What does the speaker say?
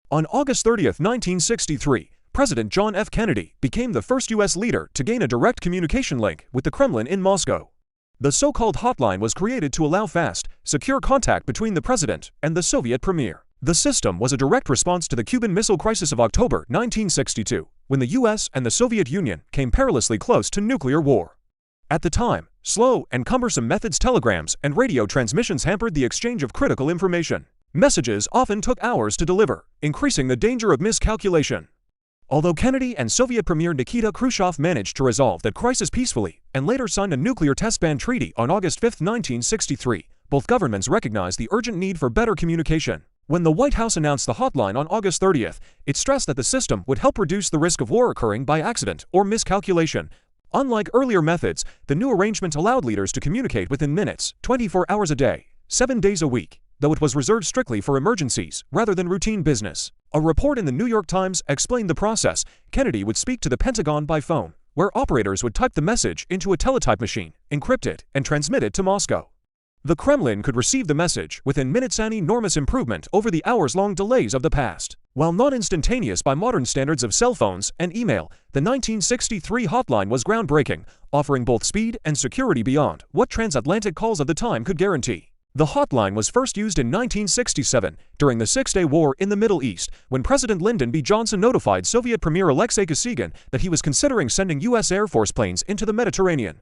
On August 30, 1963, President John F. Kennedy became the first U.S. leader to gain a direct communication link with the Kremlin in Moscow. The so-called Hotline was created to allow fast, secure contact between the president and the Soviet premier. The system was a direct response to the Cuban Missile Crisis of October 1962, when the U.S. and the Soviet Union came perilously close to nuclear war. At the time, slow and cumbersome methods, telegrams, and radio transmissions hampered the exchange of critical information. Messages often took hours to deliver, increasing the danger of miscalculation. Although Kennedy and Soviet Premier Nikita Khrushchev managed to resolve that crisis peacefully and later signed a nuclear test ban treaty on August 5, 1963, both governments recognized the urgent need for better communication. When the White House announced the Hotline on August 30th, it stressed that the system would help reduce the risk of war occurring by accident or miscalculation. Unlike earlier methods, the new arrangement allowed leaders to communicate within minutes, 24 hours a day, 7 days a week, though it was reserved strictly for emergencies rather than routine business. A report in the New York Times explained the process. Kennedy would speak to the Pentagon by phone, where operators would type the message into a teletype machine, encrypt it, and transmit it to Moscow. The Kremlin could receive the message within minutes, an enormous improvement over the hours-long delays of the past. While not instantaneous by modern standards of cell phones and email, the 1963 Hotline was groundbreaking, offering both speed and security beyond what transatlantic calls of the time could guarantee. The Hotline was first used in 1967 during the Six-Day War in the Middle East, when President Lyndon B. Johnson notified Soviet Premier Alexei Kosygin that he was considering sending U.S. Air Force planes into the Mediterranean.